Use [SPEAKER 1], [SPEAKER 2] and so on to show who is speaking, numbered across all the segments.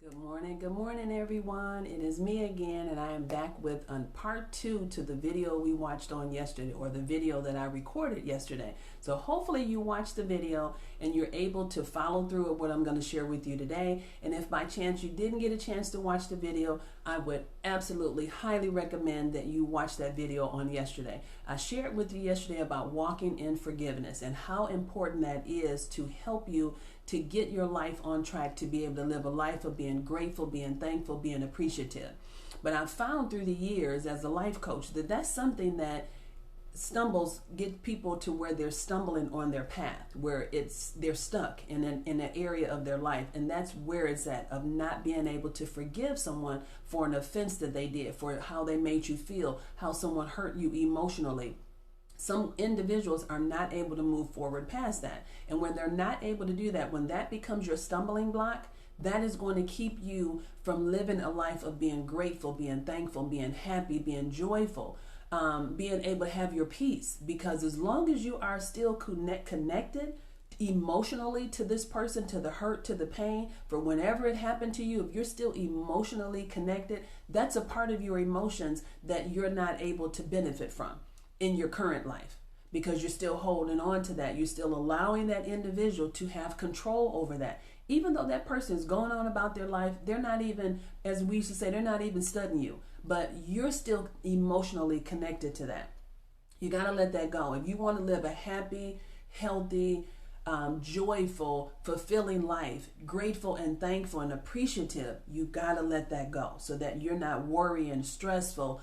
[SPEAKER 1] Good morning, everyone. It is me again, and I am back with part two to the video we watched on yesterday, or the video that I recorded yesterday. So hopefully you watched the video and you're able to follow through with what I'm going to share with you today. And if by chance you didn't get a chance to watch the video, I would absolutely highly recommend that you watch that video on yesterday. I shared with you yesterday about walking in forgiveness and how important that is to help you to get your life on track, to be able to live a life of being grateful, being thankful, being appreciative. But I've found through the years as a life coach that that's something that get people to where they're stumbling on their path, where they're stuck in an area of their life, and that's where it's at, of not being able to forgive someone for an offense that they did, for how they made you feel, how someone hurt you emotionally. Some individuals are not able to move forward past that. And when they're not able to do that, when that becomes your stumbling block, that is going to keep you from living a life of being grateful, being thankful, being happy, being joyful, being able to have your peace. Because as long as you are still connected emotionally to this person, to the hurt, to the pain, for whenever it happened to you, if you're still emotionally connected, that's a part of your emotions that you're not able to benefit from in your current life, because you're still holding on to that. You're still allowing that individual to have control over that. Even though that person is going on about their life, they're not even, as we used to say, they're not even studying you, but you're still emotionally connected to that. You got to let that go. If you want to live a happy, healthy, joyful, fulfilling life, grateful and thankful and appreciative, you gotta let that go, so that you're not worrying, stressful,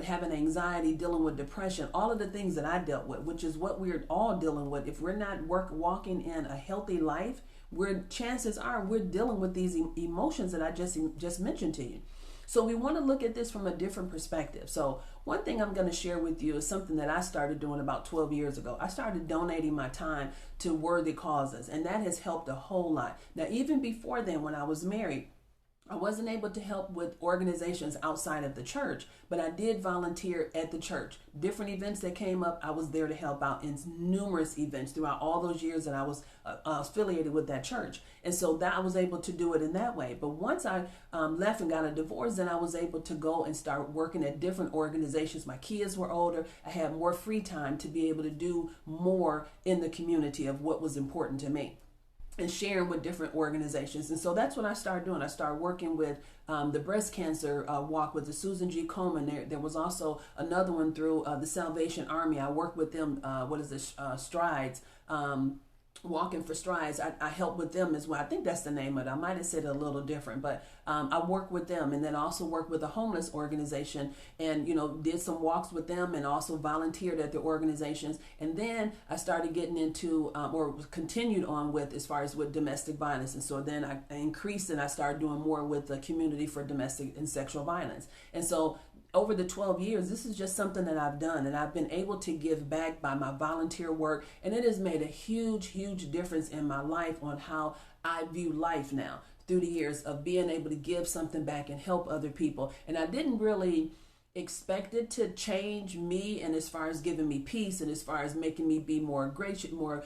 [SPEAKER 1] having anxiety, dealing with depression, all of the things that I dealt with, which is what we're all dealing with. If we're not walking in a healthy life, chances are we're dealing with these emotions that I just mentioned to you. So we want to look at this from a different perspective. So one thing I'm going to share with you is something that I started doing about 12 years ago. I started donating my time to worthy causes, and that has helped a whole lot. Now, even before then, when I was married, I wasn't able to help with organizations outside of the church, but I did volunteer at the church. Different events that came up, I was there to help out in numerous events throughout all those years that I was affiliated with that church. And so that I was able to do it in that way. But once I left and got a divorce, then I was able to go and start working at different organizations. My kids were older. I had more free time to be able to do more in the community of what was important to me, and sharing with different organizations. And so that's what I started doing. I started working with the breast cancer walk with the Susan G. Komen. There was also another one through the Salvation Army. I worked with them, Strides, Walking for Strides. I helped with them as well. I think that's the name of it. I might have said it a little different, but I worked with them, and then also worked with a homeless organization, and did some walks with them, and also volunteered at the organizations. And then I started getting into or continued on with, as far as with domestic violence. And so then I increased, and I started doing more with the community for domestic and sexual violence. And so over the 12 years, this is just something that I've done, and I've been able to give back by my volunteer work, and it has made a huge, huge difference in my life on how I view life now, through the years of being able to give something back and help other people. And I didn't really expect it to change me, and as far as giving me peace, and as far as making me be more gracious, more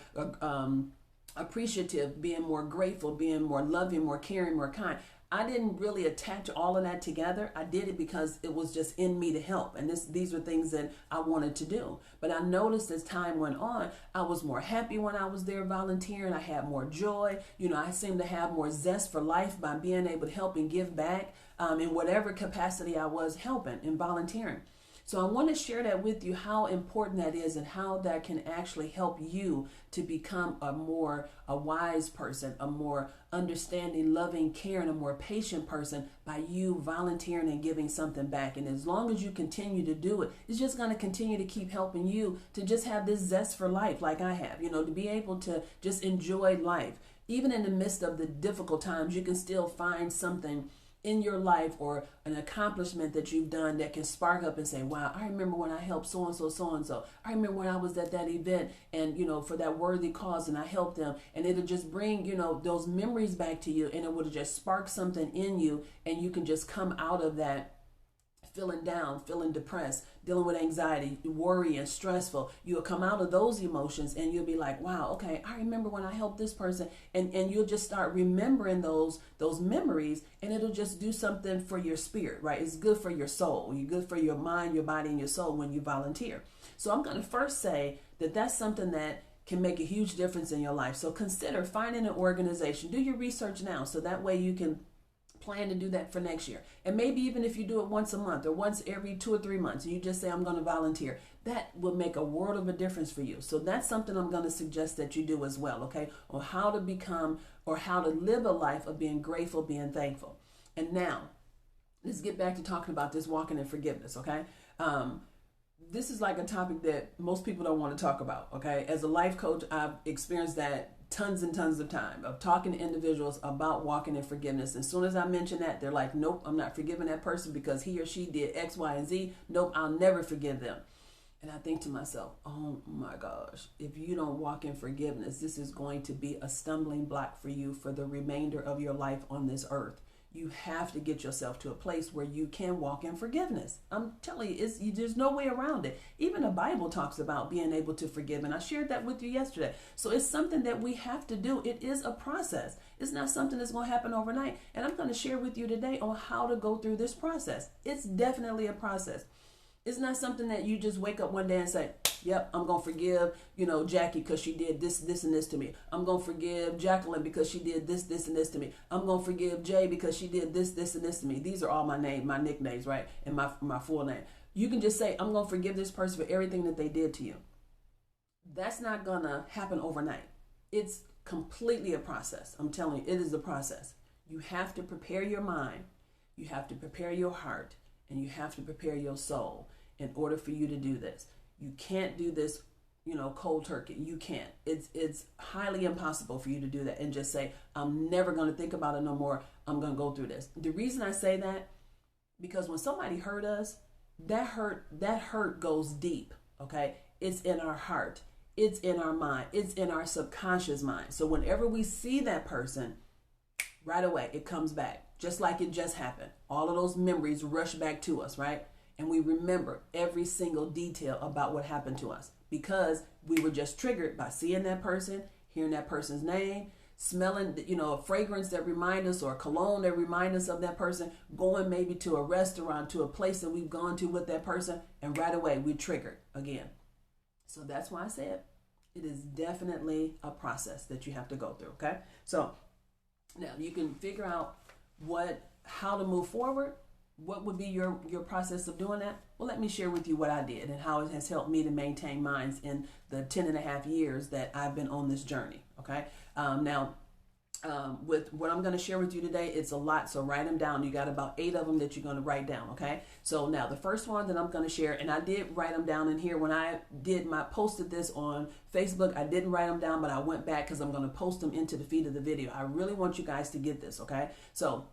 [SPEAKER 1] appreciative, being more grateful, being more loving, more caring, more kind. I didn't really attach all of that together. I did it because it was just in me to help. And these were things that I wanted to do. But I noticed as time went on, I was more happy when I was there volunteering. I had more joy. I seemed to have more zest for life by being able to help and give back in whatever capacity I was helping and volunteering. So I want to share that with you, how important that is, and how that can actually help you to become a wise person, a more understanding, loving, caring, a more patient person by you volunteering and giving something back. And as long as you continue to do it, it's just going to continue to keep helping you to just have this zest for life like I have, to be able to just enjoy life. Even in the midst of the difficult times, you can still find something in your life or an accomplishment that you've done that can spark up and say, wow, I remember when I helped so-and-so, so-and-so. I remember when I was at that event and, for that worthy cause, and I helped them. And it'll just bring, those memories back to you, and it will just spark something in you, and you can just come out of that feeling down, feeling depressed, dealing with anxiety, worry, and stressful, you'll come out of those emotions and you'll be like, wow, okay, I remember when I helped this person. And you'll just start remembering those memories, and it'll just do something for your spirit, right? It's good for your soul. You're good for your mind, your body, and your soul when you volunteer. So I'm going to first say that that's something that can make a huge difference in your life. So consider finding an organization. Do your research now, so that way you can plan to do that for next year. And maybe even if you do it once a month or once every 2 or 3 months, and you just say, I'm going to volunteer, that will make a world of a difference for you. So that's something I'm going to suggest that you do as well, okay? On how to become, or how to live a life of being grateful, being thankful. And now, let's get back to talking about this walking in forgiveness, okay? This is like a topic that most people don't want to talk about, okay? As a life coach, I've experienced that tons and tons of time of talking to individuals about walking in forgiveness. As soon as I mention that, they're like, nope, I'm not forgiving that person because he or she did X, Y, and Z. Nope, I'll never forgive them. And I think to myself, oh my gosh, if you don't walk in forgiveness, this is going to be a stumbling block for you for the remainder of your life on this earth. You have to get yourself to a place where you can walk in forgiveness. I'm telling you, there's no way around it. Even the Bible talks about being able to forgive, and I shared that with you yesterday. So it's something that we have to do. It is a process. It's not something that's going to happen overnight. And I'm going to share with you today on how to go through this process. It's definitely a process. It's not something that you just wake up one day and say, yep, I'm going to forgive, Jackie because she did this, this, and this to me. I'm going to forgive Jacqueline because she did this, this, and this to me. I'm going to forgive Jay because she did this, this, and this to me. These are all my nicknames, right? And my full name. You can just say, I'm going to forgive this person for everything that they did to you. That's not going to happen overnight. It's completely a process. I'm telling you, it is a process. You have to prepare your mind. You have to prepare your heart. And you have to prepare your soul in order for you to do this. You can't do this, cold turkey. You can't. It's highly impossible for you to do that and just say, I'm never going to think about it no more. I'm going to go through this. The reason I say that, because when somebody hurt us, that hurt goes deep, okay? It's in our heart. It's in our mind. It's in our subconscious mind. So whenever we see that person, right away, it comes back. Just like it just happened. All of those memories rush back to us, right? And we remember every single detail about what happened to us because we were just triggered by seeing that person, hearing that person's name, smelling, a fragrance that reminds us, or a cologne that reminds us of that person, going maybe to a restaurant, to a place that we've gone to with that person, and right away we triggered again. So that's why I said it is definitely a process that you have to go through, okay? So now you can figure out how to move forward. What would be your process of doing that? Well, let me share with you what I did and how it has helped me to maintain mine in the 10 and a half years that I've been on this journey. Okay. With what I'm going to share with you today, it's a lot. So write them down. You got about 8 of them that you're going to write down. Okay. So now the first one that I'm going to share, and I did write them down in here when I posted this on Facebook. I didn't write them down, but I went back because I'm going to post them into the feed of the video. I really want you guys to get this. Okay. So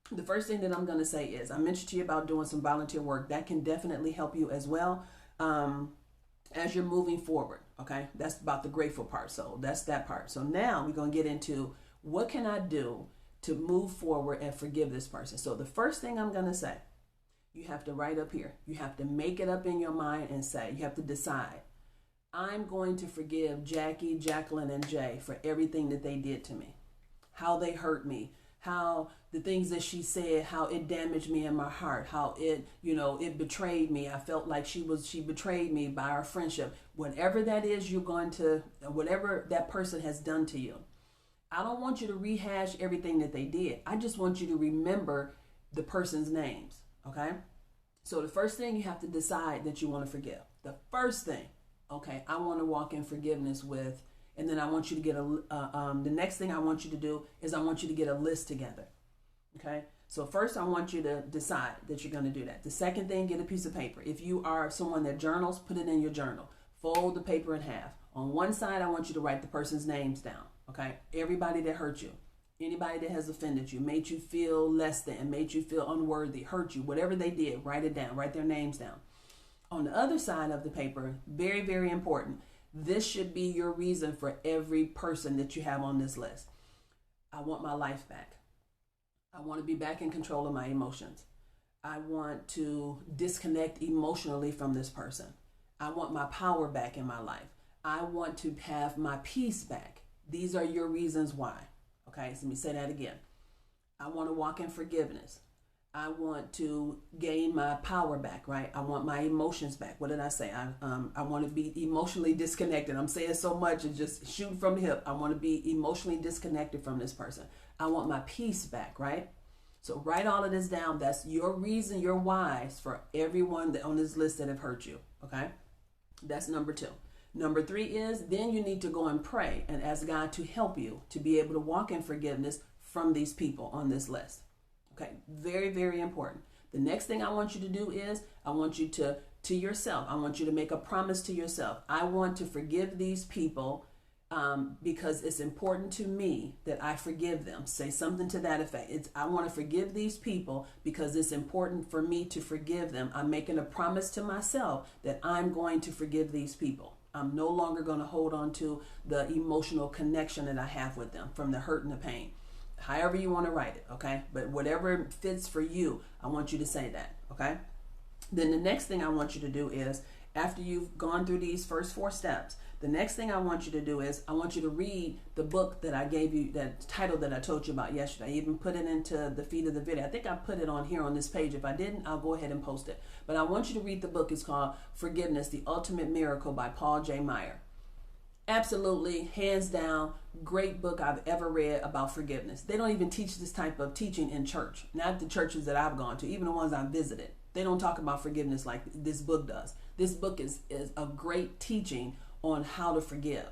[SPEAKER 1] the first thing that I'm going to say is, I mentioned to you about doing some volunteer work. That can definitely help you as well as you're moving forward. Okay. That's about the grateful part. So that's that part. So now we're going to get into, what can I do to move forward and forgive this person? So the first thing I'm going to say, you have to write up here. You have to make it up in your mind and say, you have to decide, I'm going to forgive Jackie, Jacqueline, and Jay for everything that they did to me, how they hurt me, how the things that she said, how it damaged me in my heart, how it, it betrayed me. I felt like she betrayed me by our friendship. Whatever that is, whatever that person has done to you. I don't want you to rehash everything that they did. I just want you to remember the person's names, okay? So the first thing, you have to decide that you want to forgive. The first thing, okay, I want to walk in forgiveness with, and then I want you to get the next thing I want you to do is I want you to get a list together, okay? So first I want you to decide that you're going to do that. The second thing, get a piece of paper. If you are someone that journals, put it in your journal. Fold the paper in half. On one side, I want you to write the person's names down. Okay, everybody that hurt you, anybody that has offended you, made you feel less than, made you feel unworthy, hurt you, whatever they did, write it down, write their names down. On the other side of the paper, very, very important, this should be your reason for every person that you have on this list. I want my life back. I want to be back in control of my emotions. I want to disconnect emotionally from this person. I want my power back in my life. I want to have my peace back. These are your reasons why. Okay, so let me say that again. I want to walk in forgiveness. I want to gain my power back, right? I want my emotions back. What did I say? I want to be emotionally disconnected. I'm saying so much and just shooting from the hip. I want to be emotionally disconnected from this person. I want my peace back, right? So write all of this down. That's your reason, your whys for everyone that on this list that have hurt you, okay? That's number 2. Number 3 is then you need to go and pray and ask God to help you to be able to walk in forgiveness from these people on this list. Okay, very, very important. The next thing I want you to do is I want you to yourself, I want you to make a promise to yourself. I want to forgive these people because it's important to me that I forgive them. Say something to that effect. I want to forgive these people because it's important for me to forgive them. I'm making a promise to myself that I'm going to forgive these people. I'm no longer going to hold on to the emotional connection that I have with them from the hurt and the pain. However you want to write it, okay? But whatever fits for you, I want you to say that, okay? Then the next thing I want you to do is, after you've gone through these first 4 steps, the next thing I want you to do is, I want you to read the book that I gave you, that title that I told you about yesterday. I even put it into the feed of the video. I think I put it on here on this page. If I didn't, I'll go ahead and post it. But I want you to read the book. It's called Forgiveness, The Ultimate Miracle by Paul J. Meyer. Absolutely, hands down, great book I've ever read about forgiveness. They don't even teach this type of teaching in church. Not the churches that I've gone to, even the ones I've visited. They don't talk about forgiveness like this book does. This book is a great teaching on how to forgive.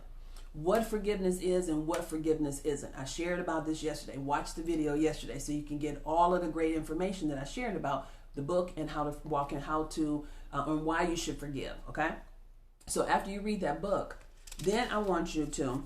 [SPEAKER 1] What forgiveness is and what forgiveness isn't. I shared about this yesterday. Watch the video yesterday so you can get all of the great information that I shared about the book and how to walk and how to and why you should forgive, okay? So after you read that book, then I want you to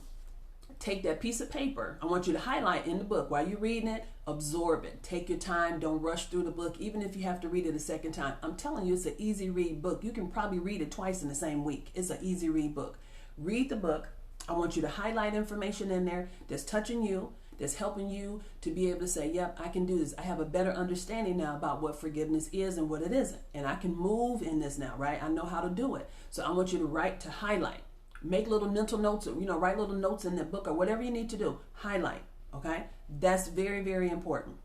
[SPEAKER 1] take that piece of paper. I want you to highlight in the book while you're reading it, absorb it. Take your time. Don't rush through the book, even if you have to read it a second time. I'm telling you, it's an easy read book. You can probably read it twice in the same week. It's an easy read book. Read the book. I want you to highlight information in there that's touching you, that's helping you to be able to say, yep, I can do this. I have a better understanding now about what forgiveness is and what it isn't. And I can move in this now, right? I know how to do it. So I want you to highlight. Make little mental notes, write little notes in that book or whatever you need to do. Highlight, okay? That's very, very important.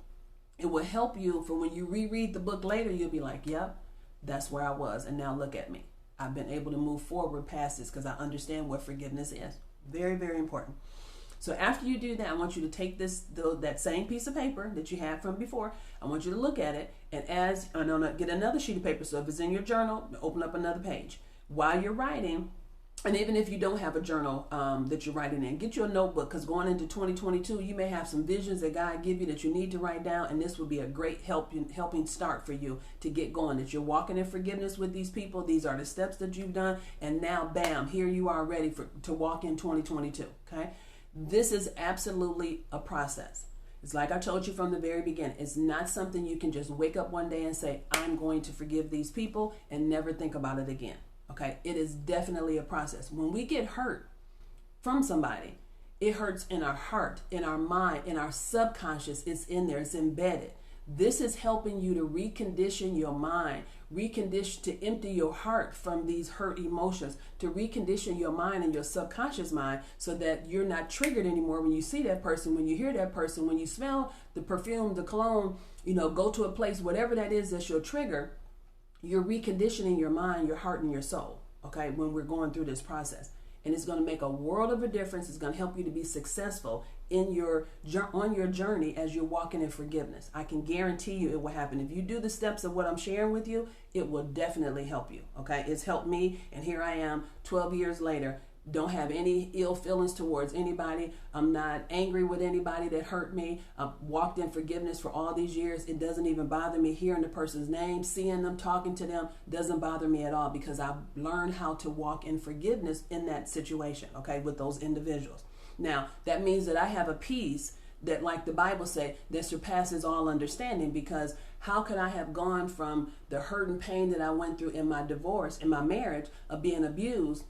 [SPEAKER 1] It will help you for when you reread the book later, you'll be like, yep, that's where I was. And now look at me. I've been able to move forward past this because I understand what forgiveness is. Very, very important. So after you do that, I want you to take that same piece of paper that you had from before. I want you to look at it and get another sheet of paper. So if it's in your journal, open up another page. While you're writing, and even if you don't have a journal that you're writing in, get you a notebook because going into 2022, you may have some visions that God give you that you need to write down, and this will be a great helping start for you to get going. That you're walking in forgiveness with these people. These are the steps that you've done, and now, bam, here you are ready to walk in 2022, okay? This is absolutely a process. It's like I told you from the very beginning. It's not something you can just wake up one day and say, I'm going to forgive these people and never think about it again. Okay, it is definitely a process. When we get hurt from somebody, it hurts in our heart, in our mind, in our subconscious. It's in there, it's embedded. This is helping you to recondition your mind, to empty your heart from these hurt emotions, to recondition your mind and your subconscious mind so that you're not triggered anymore when you see that person, when you hear that person, when you smell the perfume, the cologne, go to a place, whatever that is that's your trigger. You're reconditioning your mind, your heart, and your soul, okay, when we're going through this process. And it's going to make a world of a difference. It's going to help you to be successful on your journey as you're walking in forgiveness. I can guarantee you it will happen. If you do the steps of what I'm sharing with you, it will definitely help you, okay? It's helped me, and here I am 12 years later. Don't have any ill feelings towards anybody. I'm not angry with anybody that hurt me. I've walked in forgiveness for all these years. It doesn't even bother me hearing the person's name, seeing them, talking to them. Doesn't bother me at all because I've learned how to walk in forgiveness in that situation, okay, with those individuals. Now, that means that I have a peace that, like the Bible say, that surpasses all understanding, because how could I have gone from the hurt and pain that I went through in my divorce, in my marriage, of being abused,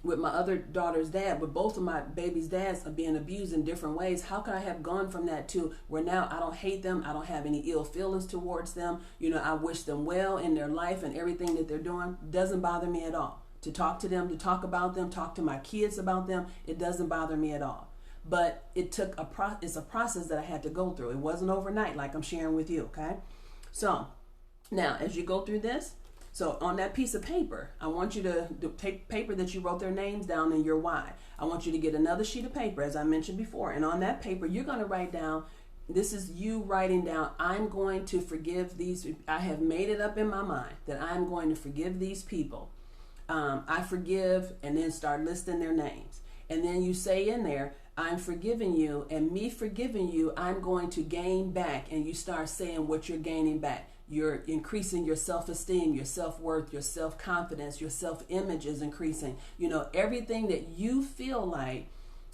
[SPEAKER 1] with my other daughter's dad, but both of my baby's dads are being abused in different ways. How could I have gone from that to where now I don't hate them, I don't have any ill feelings towards them, I wish them well in their life and everything that they're doing. Doesn't bother me at all to talk to them, to talk about them, talk to my kids about them. It doesn't bother me at all. But it took it's a process that I had to go through. It wasn't overnight like I'm sharing with you, okay? So now as you go through this, so on that piece of paper, I want you to take paper that you wrote their names down and your why. I want you to get another sheet of paper, as I mentioned before. And on that paper, you're going to write down, this is you writing down, I'm going to forgive these. I have made it up in my mind that I'm going to forgive these people. I forgive, and then start listing their names. And then you say in there, I'm forgiving you, and me forgiving you, I'm going to gain back. And you start saying what you're gaining back. You're increasing your self-esteem, your self-worth, your self-confidence, your self-image is increasing. Everything that you feel like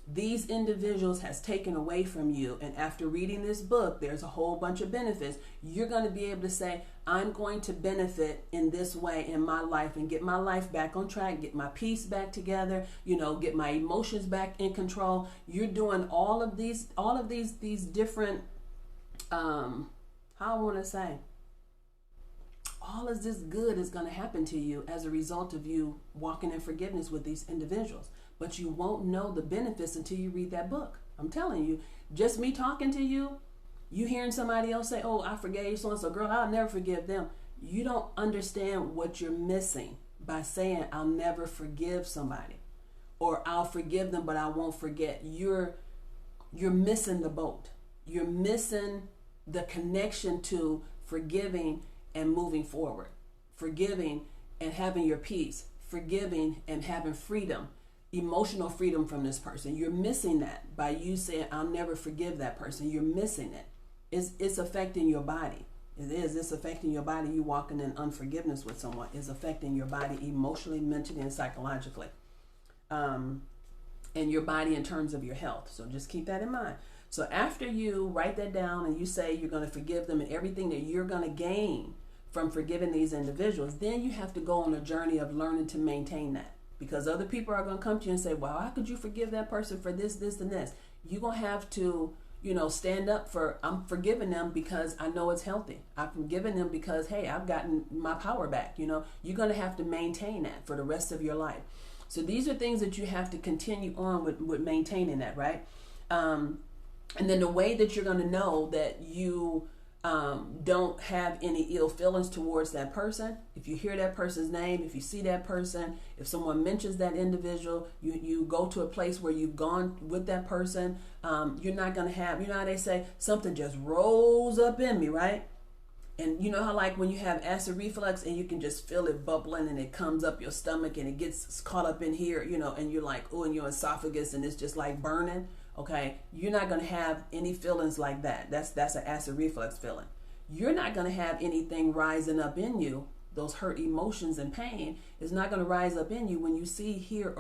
[SPEAKER 1] these individuals has taken away from you. And after reading this book, there's a whole bunch of benefits. You're going to be able to say, I'm going to benefit in this way in my life and get my life back on track, get my peace back together, get my emotions back in control. You're doing all of these different, how I want to say, all of this good is going to happen to you as a result of you walking in forgiveness with these individuals. But you won't know the benefits until you read that book. I'm telling you, just me talking to you, you hearing somebody else say, oh, I forgave so-and-so, girl, I'll never forgive them. You don't understand what you're missing by saying, I'll never forgive somebody, or I'll forgive them, but I won't forget. You're missing the boat. You're missing the connection to forgiving and moving forward, forgiving and having your peace, forgiving and having freedom, emotional freedom from this person. You're missing that by you saying, I'll never forgive that person. You're missing it. It's affecting your body. It's affecting your body. You walking in unforgiveness with someone is affecting your body emotionally, mentally, and psychologically. And your body in terms of your health. So just keep that in mind. So after you write that down and you say you're going to forgive them and everything that you're going to gain from forgiving these individuals, then you have to go on a journey of learning to maintain that. Because other people are going to come to you and say, well, how could you forgive that person for this, this, and this? You're going to have to, stand up for, I'm forgiving them because I know it's healthy. I'm forgiving them because, hey, I've gotten my power back. You're going to have to maintain that for the rest of your life. So these are things that you have to continue on with maintaining that, right? And then the way that you're going to know that you don't have any ill feelings towards that person, if you hear that person's name, if you see that person, if someone mentions that individual, you go to a place where you've gone with that person, you're not going to have, how they say, something just rose up in me, right? And you know how like when you have acid reflux and you can just feel it bubbling and it comes up your stomach and it gets caught up in here, and you're like, oh, in your esophagus and it's just like burning. Okay, you're not going to have any feelings like that. That's an acid reflux feeling. You're not going to have anything rising up in you. Those hurt emotions and pain is not going to rise up in you when you see, hear,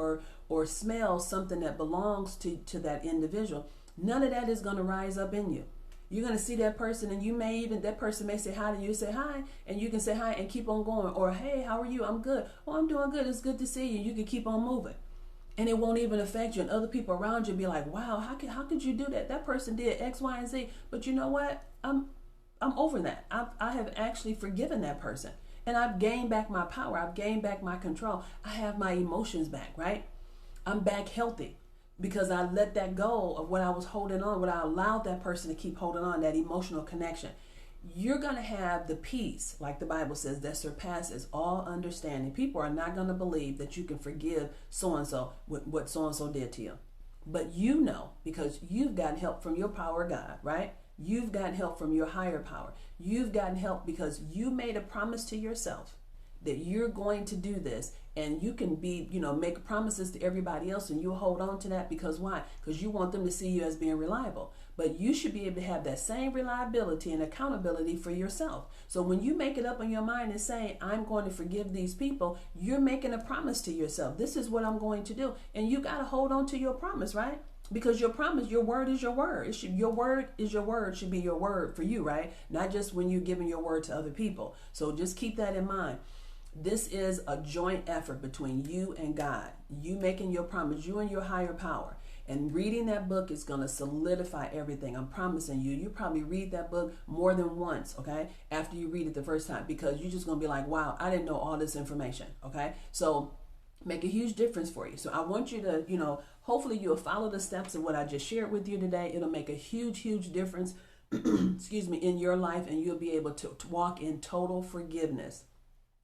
[SPEAKER 1] or smell something that belongs to that individual. None of that is going to rise up in you. You're going to see that person and that person may say hi to you, say hi, and you can say hi and keep on going. Or, hey, how are you? I'm good. Oh, I'm doing good. It's good to see you. You can keep on moving. And it won't even affect you. And other people around you be like, wow, how could you do that? That person did X, Y, and Z. But you know what? I'm over that. I have actually forgiven that person. And I've gained back my power. I've gained back my control. I have my emotions back, right? I'm back healthy because I let that go of what I was holding on, what I allowed that person to keep holding on, that emotional connection. You're going to have the peace, like the Bible says, that surpasses all understanding. People are not going to believe that you can forgive so-and-so what so-and-so did to you. But you know, because you've gotten help from your power God, right? You've gotten help from your higher power. You've gotten help because you made a promise to yourself that you're going to do this. And you can be, make promises to everybody else and you'll hold on to that because why? Because you want them to see you as being reliable. But you should be able to have that same reliability and accountability for yourself. So when you make it up in your mind and say, I'm going to forgive these people, you're making a promise to yourself. This is what I'm going to do. And you got to hold on to your promise, right? Because your promise, your word is your word. Your word is your word, should be your word for you, right? Not just when you're giving your word to other people. So just keep that in mind. This is a joint effort between you and God. You making your promise, you and your higher power. And reading that book is going to solidify everything. I'm promising you. You probably read that book more than once, okay, after you read it the first time, because you're just going to be like, wow, I didn't know all this information, okay? So make a huge difference for you. So I want you to, hopefully you'll follow the steps of what I just shared with you today. It'll make a huge, huge difference, excuse me, in your life, and you'll be able to walk in total forgiveness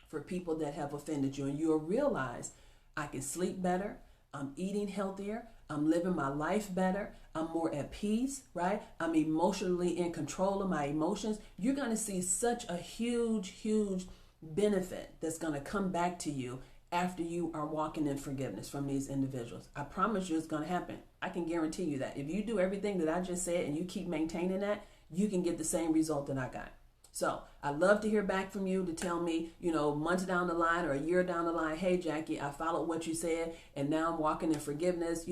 [SPEAKER 1] for people that have offended you. And you'll realize I can sleep better. I'm eating healthier. I'm living my life better. I'm more at peace, right? I'm emotionally in control of my emotions. You're going to see such a huge, huge benefit that's going to come back to you after you are walking in forgiveness from these individuals. I promise you it's going to happen. I can guarantee you that. If you do everything that I just said and you keep maintaining that, you can get the same result that I got. So I'd love to hear back from you to tell me, months down the line or a year down the line, hey, Jackie, I followed what you said and now I'm walking in forgiveness.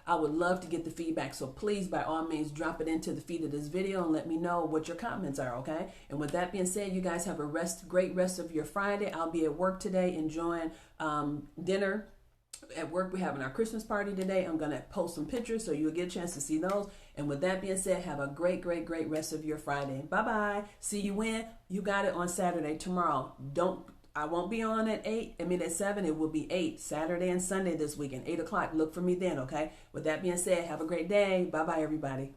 [SPEAKER 1] I would love to get the feedback. So please, by all means, drop it into the feed of this video and let me know what your comments are, okay? And with that being said, you guys have a great rest of your Friday. I'll be at work today enjoying dinner. At work, we're having our Christmas party today. I'm going to post some pictures so you'll get a chance to see those. And with that being said, have a great, great, great rest of your Friday. Bye-bye. See you when? You got it on Saturday, tomorrow. I won't be on at 7. It will be 8, Saturday and Sunday this weekend, 8 o'clock. Look for me then, okay? With that being said, have a great day. Bye-bye, everybody.